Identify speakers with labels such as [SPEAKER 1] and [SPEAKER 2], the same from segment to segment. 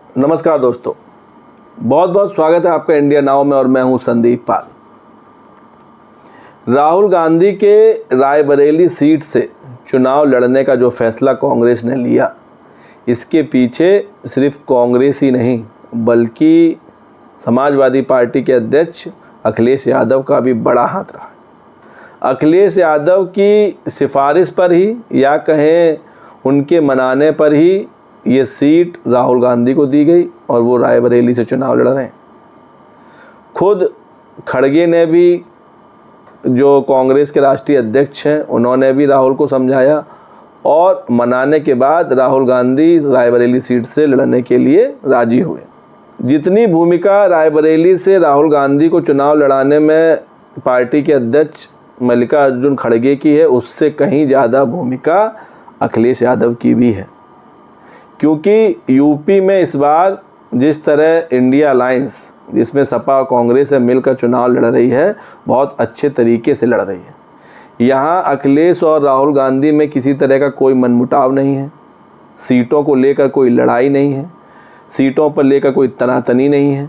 [SPEAKER 1] नमस्कार दोस्तों, बहुत बहुत स्वागत है आपका इंडिया नाउ में और मैं हूं संदीप पाल। राहुल गांधी के रायबरेली सीट से चुनाव लड़ने का जो फैसला कांग्रेस ने लिया, इसके पीछे सिर्फ कांग्रेस ही नहीं बल्कि समाजवादी पार्टी के अध्यक्ष अखिलेश यादव का भी बड़ा हाथ रहा। अखिलेश यादव की सिफारिश पर ही या कहें उनके मनाने पर ही ये सीट राहुल गांधी को दी गई और वो रायबरेली से चुनाव लड़ रहे हैं। खुद खड़गे ने भी, जो कांग्रेस के राष्ट्रीय अध्यक्ष हैं, उन्होंने भी राहुल को समझाया और मनाने के बाद राहुल गांधी रायबरेली सीट से लड़ने के लिए राजी हुए। जितनी भूमिका रायबरेली से राहुल गांधी को चुनाव लड़ाने में पार्टी के अध्यक्ष मल्लिकार्जुन खड़गे की है, उससे कहीं ज़्यादा भूमिका अखिलेश यादव की भी है। क्योंकि यूपी में इस बार जिस तरह इंडिया अलायंस, जिसमें सपा और कांग्रेस से मिलकर चुनाव लड़ रही है, बहुत अच्छे तरीके से लड़ रही है। यहाँ अखिलेश और राहुल गांधी में किसी तरह का कोई मनमुटाव नहीं है, सीटों को लेकर कोई लड़ाई नहीं है, सीटों पर लेकर कोई तनातनी नहीं है।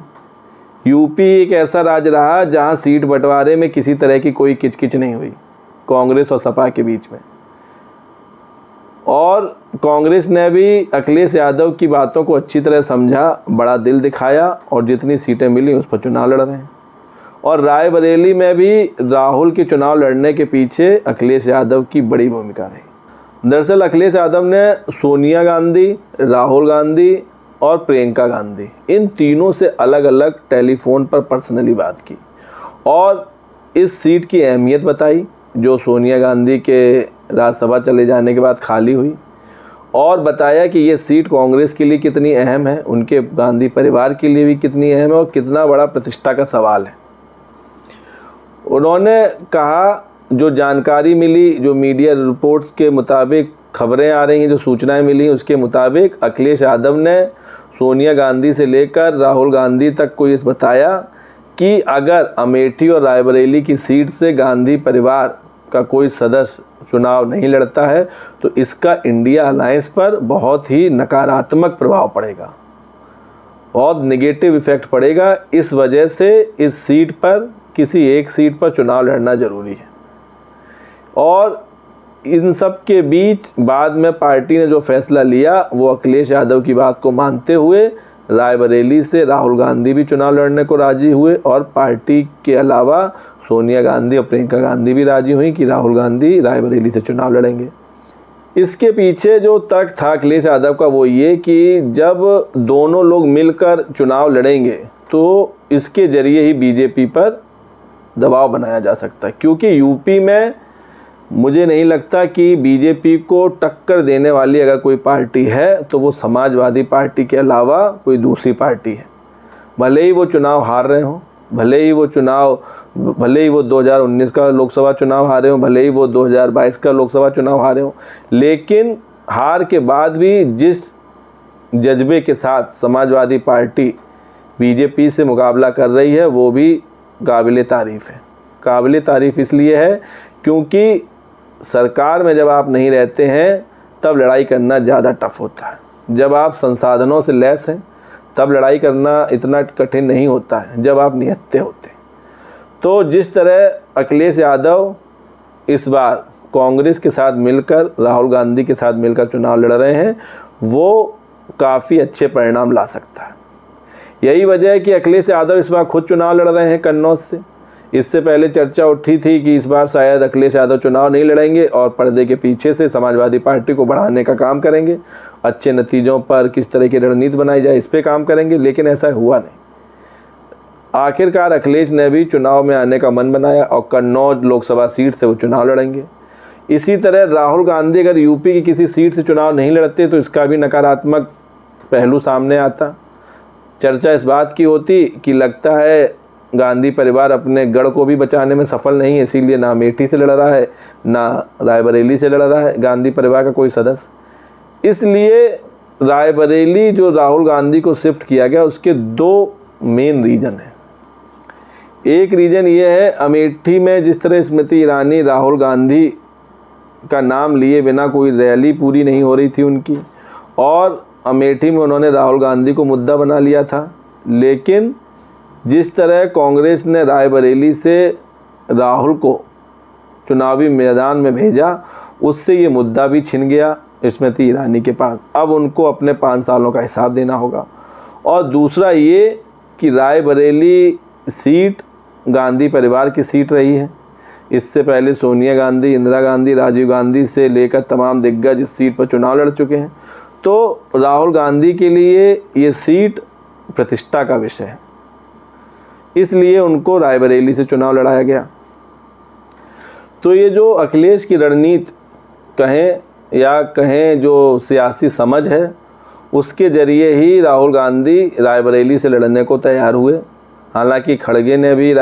[SPEAKER 1] यूपी एक ऐसा राज्य रहा जहाँ सीट बंटवारे में किसी तरह की कोई किचकिच नहीं हुई कांग्रेस और सपा के बीच में। और कांग्रेस ने भी अखिलेश यादव की बातों को अच्छी तरह समझा, बड़ा दिल दिखाया और जितनी सीटें मिली उस पर चुनाव लड़ रहे हैं। और रायबरेली में भी राहुल के चुनाव लड़ने के पीछे अखिलेश यादव की बड़ी भूमिका रही। दरअसल अखिलेश यादव ने सोनिया गांधी, राहुल गांधी और प्रियंका गांधी, इन तीनों से अलग अलग टेलीफोन पर पर्सनली बात की और इस सीट की अहमियत बताई जो सोनिया गांधी के राज्यसभा चले जाने के बाद खाली हुई, और बताया कि ये सीट कांग्रेस के लिए कितनी अहम है, उनके गांधी परिवार के लिए भी कितनी अहम है और कितना बड़ा प्रतिष्ठा का सवाल है। उन्होंने कहा, जो जानकारी मिली, जो मीडिया रिपोर्ट्स के मुताबिक खबरें आ रही हैं, जो सूचनाएं मिली, उसके मुताबिक अखिलेश यादव ने सोनिया गांधी से लेकर राहुल गांधी तक को ये बताया कि अगर अमेठी और रायबरेली की सीट से गांधी परिवार का कोई सदस्य चुनाव नहीं लड़ता है तो इसका इंडिया अलायंस पर बहुत ही नकारात्मक प्रभाव पड़ेगा, बहुत नेगेटिव इफ़ेक्ट पड़ेगा। इस वजह से इस सीट पर, किसी एक सीट पर चुनाव लड़ना ज़रूरी है। और इन सब के बीच बाद में पार्टी ने जो फैसला लिया वो अखिलेश यादव की बात को मानते हुए रायबरेली से राहुल गांधी भी चुनाव लड़ने को राजी हुए और पार्टी के अलावा सोनिया गांधी और प्रियंका गांधी भी राजी हुई कि राहुल गांधी रायबरेली से चुनाव लड़ेंगे। इसके पीछे जो तर्क था अखिलेश यादव का वो ये कि जब दोनों लोग मिलकर चुनाव लड़ेंगे तो इसके ज़रिए ही बीजेपी पर दबाव बनाया जा सकता है। क्योंकि यूपी में मुझे नहीं लगता कि बीजेपी को टक्कर देने वाली अगर कोई पार्टी है तो वो समाजवादी पार्टी के अलावा कोई दूसरी पार्टी है। भले ही वो चुनाव हार रहे हों, भले ही वो 2019 का लोकसभा चुनाव हारे हों, भले ही वो 2022 का लोकसभा चुनाव हारे हों, लेकिन हार के बाद भी जिस जज्बे के साथ समाजवादी पार्टी बीजेपी से मुकाबला कर रही है वो भी काबिल तारीफ़ है। काबिल तारीफ़ इसलिए है क्योंकि सरकार में जब आप नहीं रहते हैं तब लड़ाई करना ज़्यादा टफ होता है। जब आप संसाधनों से लैस हैं तब लड़ाई करना इतना कठिन नहीं होता है जब आप निहत्थे होते हैं। तो जिस तरह अखिलेश यादव इस बार कांग्रेस के साथ मिलकर, राहुल गांधी के साथ मिलकर चुनाव लड़ रहे हैं, वो काफ़ी अच्छे परिणाम ला सकता है। यही वजह है कि अखिलेश यादव इस बार खुद चुनाव लड़ रहे हैं कन्नौज से। इससे पहले चर्चा उठी थी कि इस बार शायद अखिलेश यादव चुनाव नहीं लड़ेंगे और पर्दे के पीछे से समाजवादी पार्टी को बढ़ाने का काम करेंगे, अच्छे नतीजों पर किस तरह की रणनीति बनाई जाए इस पे काम करेंगे, लेकिन ऐसा हुआ नहीं। आखिरकार अखिलेश ने भी चुनाव में आने का मन बनाया और कन्नौज लोकसभा सीट से वो चुनाव लड़ेंगे। इसी तरह राहुल गांधी अगर यूपी की किसी सीट से चुनाव नहीं लड़ते तो इसका भी नकारात्मक पहलू सामने आता। चर्चा इस बात की होती कि लगता है गांधी परिवार अपने गढ़ को भी बचाने में सफल नहीं है, इसीलिए ना अमेठी से लड़ रहा है ना रायबरेली से लड़ रहा है गांधी परिवार का कोई सदस्य। इसलिए रायबरेली जो राहुल गांधी को शिफ्ट किया गया उसके दो मेन रीज़न हैं। एक रीज़न ये है, अमेठी में जिस तरह स्मृति ईरानी राहुल गांधी का नाम लिए बिना कोई रैली पूरी नहीं हो रही थी उनकी, और अमेठी में उन्होंने राहुल गांधी को मुद्दा बना लिया था, लेकिन जिस तरह कांग्रेस ने रायबरेली से राहुल को चुनावी मैदान में भेजा, उससे ये मुद्दा भी छिन गया स्मृति ईरानी के पास। अब उनको अपने 5 सालों का हिसाब देना होगा। और दूसरा ये कि रायबरेली सीट गांधी परिवार की सीट रही है। इससे पहले सोनिया गांधी, इंदिरा गांधी, राजीव गांधी से लेकर तमाम दिग्गज इस सीट पर चुनाव लड़ चुके हैं। तो राहुल गांधी के लिए ये सीट प्रतिष्ठा का विषय है, इसलिए उनको रायबरेली से चुनाव लड़ाया गया। तो ये जो अखिलेश की रणनीति कहें जो सियासी समझ है, उसके ज़रिए ही राहुल गांधी रायबरेली से लड़ने को तैयार हुए। हालांकि खड़गे ने भी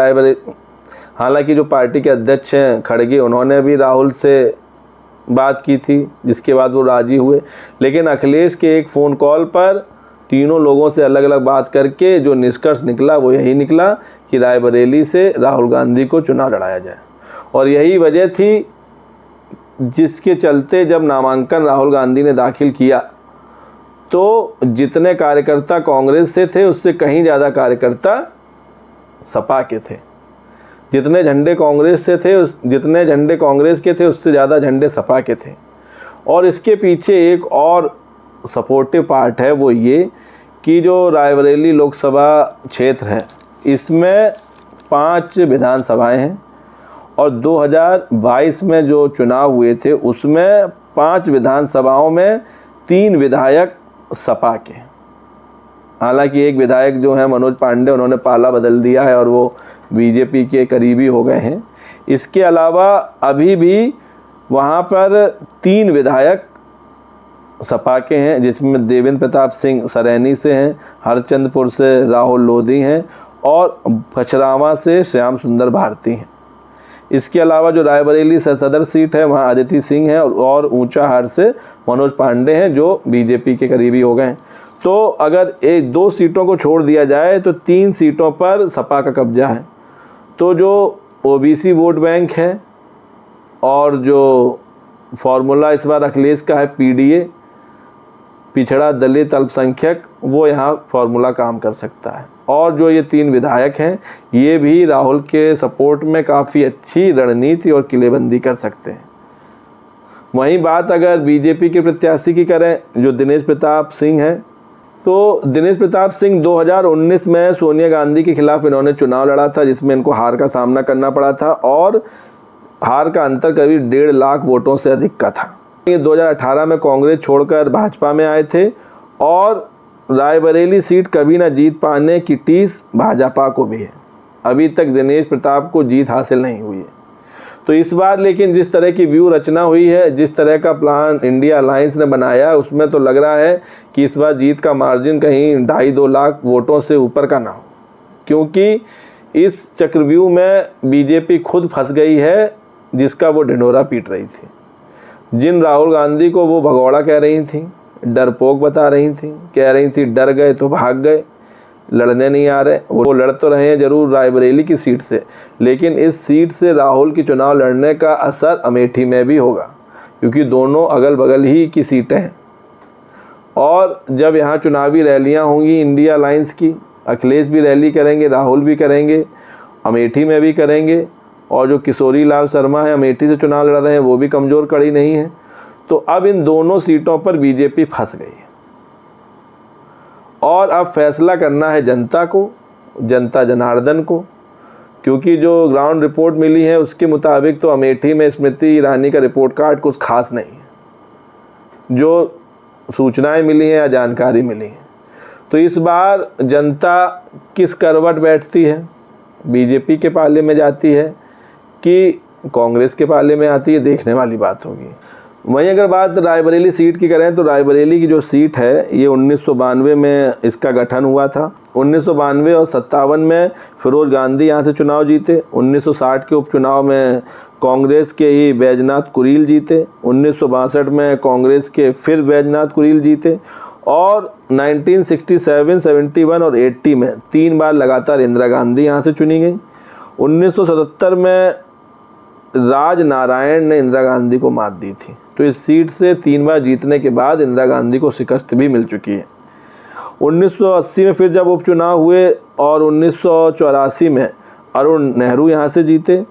[SPEAKER 1] हालांकि जो पार्टी के अध्यक्ष हैं खड़गे, उन्होंने भी राहुल से बात की थी, जिसके बाद वो राजी हुए। लेकिन अखिलेश के एक फ़ोन कॉल पर तीनों लोगों से अलग अलग बात करके जो निष्कर्ष निकला वो यही निकला कि रायबरेली से राहुल गांधी को चुनाव लड़ाया जाए। और यही वजह थी जिसके चलते जब नामांकन राहुल गांधी ने दाखिल किया, तो जितने कार्यकर्ता कांग्रेस से थे उससे कहीं ज़्यादा कार्यकर्ता सपा के थे। जितने झंडे कांग्रेस के थे उससे ज़्यादा झंडे सपा के थे। और इसके पीछे एक और सपोर्टिव पार्ट है, वो ये कि जो रायबरेली लोकसभा क्षेत्र है, इसमें 5 विधानसभाएं हैं और 2022 में जो चुनाव हुए थे उसमें 5 विधानसभाओं में 3 विधायक सपा के। हालांकि एक विधायक जो है मनोज पांडे, उन्होंने पाला बदल दिया है और वो बीजेपी के करीबी हो गए हैं। इसके अलावा अभी भी वहाँ पर 3 विधायक सपा के हैं, जिसमें देवेंद्र प्रताप सिंह सरैनी से हैं, हरचंदपुर से राहुल लोधी हैं और पचरावा से श्याम सुंदर भारती हैं। इसके अलावा जो रायबरेली सदर सीट है वहाँ अदिति सिंह है और ऊंचाहार से मनोज पांडे हैं जो बीजेपी के करीबी हो गए। तो अगर 1-2 सीटों को छोड़ दिया जाए तो 3 सीटों पर सपा का कब्जा है। तो जो ओबीसी वोट बैंक है और जो फॉर्मूला इस बार अखिलेश का है पीडीए, पिछड़ा दलित अल्पसंख्यक, वो यहाँ फॉर्मूला काम कर सकता है। और जो ये 3 विधायक हैं ये भी राहुल के सपोर्ट में काफ़ी अच्छी रणनीति और किलेबंदी कर सकते हैं। वहीं बात अगर बीजेपी के प्रत्याशी की करें जो दिनेश प्रताप सिंह हैं, तो दिनेश प्रताप सिंह 2019 में सोनिया गांधी के खिलाफ इन्होंने चुनाव लड़ा था, जिसमें इनको हार का सामना करना पड़ा था और हार का अंतर करीब 1.5 लाख वोटों से अधिक का था। ये 2018 में कांग्रेस छोड़कर भाजपा में आए थे और रायबरेली सीट कभी ना जीत पाने की टीस भाजपा को भी है। अभी तक दिनेश प्रताप को जीत हासिल नहीं हुई है। तो इस बार लेकिन जिस तरह की व्यू रचना हुई है, जिस तरह का प्लान इंडिया अलायंस ने बनाया, उसमें तो लग रहा है कि इस बार जीत का मार्जिन कहीं 2.5-2 लाख वोटों से ऊपर का ना हो, क्योंकि इस चक्रव्यूह में बीजेपी खुद फंस गई है जिसका वो ढिंढोरा पीट रही थी। जिन राहुल गांधी को वो भगौड़ा कह रही थी, डरपोक बता रही थी, कह रही थी डर गए तो भाग गए, लड़ने नहीं आ रहे, वो लड़ तो रहे हैं ज़रूर रायबरेली की सीट से, लेकिन इस सीट से राहुल की चुनाव लड़ने का असर अमेठी में भी होगा, क्योंकि दोनों अगल बगल ही की सीटें हैं। और जब यहाँ चुनावी रैलियाँ होंगी इंडिया अलायंस की, अखिलेश भी रैली करेंगे, राहुल भी करेंगे, अमेठी में भी करेंगे, और जो किशोरी लाल शर्मा है अमेठी से चुनाव लड़ रहे हैं वो भी कमज़ोर कड़ी नहीं है। तो अब इन दोनों सीटों पर बीजेपी फंस गई है और अब फैसला करना है जनता को, जनता जनार्दन को, क्योंकि जो ग्राउंड रिपोर्ट मिली है उसके मुताबिक तो अमेठी में स्मृति ईरानी का रिपोर्ट कार्ड कुछ खास नहीं है। जो सूचनाएं मिली हैं या जानकारी मिली है, तो इस बार जनता किस करवट बैठती है, बीजेपी के पाले में जाती है कि कांग्रेस के पाले में आती है, देखने वाली बात होगी। वहीं अगर बात रायबरेली सीट की करें तो रायबरेली की जो सीट है ये 1992 में इसका गठन हुआ था। 1992 और 57 में फिरोज गांधी यहाँ से चुनाव जीते। 1960 के उपचुनाव में कांग्रेस के ही बैजनाथ कुरील जीते। 1962 में कांग्रेस के फिर बैजनाथ कुरील जीते और 1967, 71 और 80 में 3 बार लगातार इंदिरा गांधी यहाँ से चुनी गई। 1977 में राज नारायण ने इंदिरा गांधी को मात दी थी। तो इस सीट से 3 बार जीतने के बाद इंदिरा गांधी को शिकस्त भी मिल चुकी है। 1980 में फिर जब उपचुनाव हुए और 1984 में अरुण नेहरू यहाँ से जीते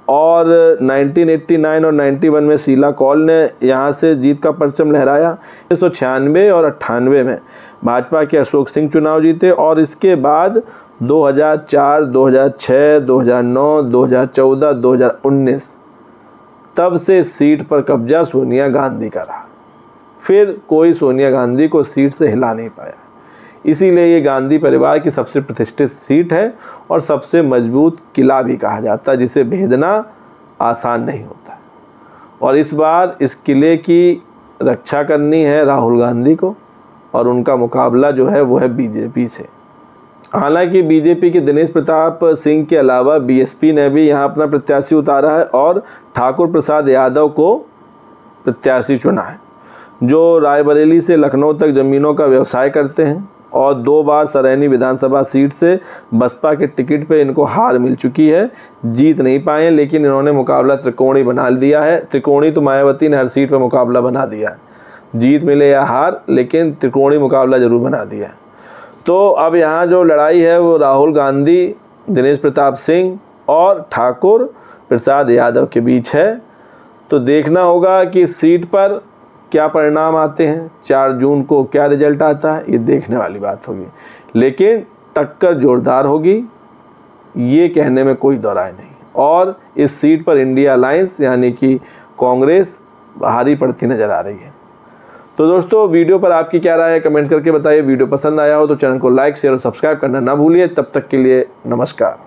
[SPEAKER 1] और 1989 और 91 में शीला कौल ने यहाँ से जीत का परचम लहराया। 1996 और 98 में भाजपा के अशोक सिंह चुनाव जीते और इसके बाद 2004, 2006, 2009, 2014, 2019 तब से इस सीट पर कब्जा सोनिया गांधी का रहा। फिर कोई सोनिया गांधी को सीट से हिला नहीं पाया। इसीलिए ये गांधी परिवार की सबसे प्रतिष्ठित सीट है और सबसे मजबूत किला भी कहा जाता है, जिसे भेदना आसान नहीं होता। और इस बार इस किले की रक्षा करनी है राहुल गांधी को और उनका मुकाबला जो है वो है बीजेपी से। हालांकि बीजेपी के दिनेश प्रताप सिंह के अलावा बीएसपी ने भी यहाँ अपना प्रत्याशी उतारा है और ठाकुर प्रसाद यादव को प्रत्याशी चुना है, जो रायबरेली से लखनऊ तक ज़मीनों का व्यवसाय करते हैं और 2 बार सरैनी विधानसभा सीट से बसपा के टिकट पे इनको हार मिल चुकी है। जीत नहीं पाए, लेकिन इन्होंने मुकाबला त्रिकोणी बना दिया है। त्रिकोणी तो मायावती ने हर सीट पर मुकाबला बना दिया है, जीत मिले या हार, लेकिन त्रिकोणी मुकाबला ज़रूर बना दिया है। तो अब यहाँ जो लड़ाई है वो राहुल गांधी, दिनेश प्रताप सिंह और ठाकुर प्रसाद यादव के बीच है। तो देखना होगा कि इस सीट पर क्या परिणाम आते हैं, 4 जून को क्या रिजल्ट आता है, ये देखने वाली बात होगी। लेकिन टक्कर जोरदार होगी, ये कहने में कोई दो राय नहीं। और इस सीट पर इंडिया अलायंस यानी कि कांग्रेस भारी पड़ती नज़र आ रही है। तो दोस्तों, वीडियो पर आपकी क्या राय है कमेंट करके बताइए। वीडियो पसंद आया हो तो चैनल को लाइक, शेयर और सब्सक्राइब करना ना भूलिए। तब तक के लिए नमस्कार।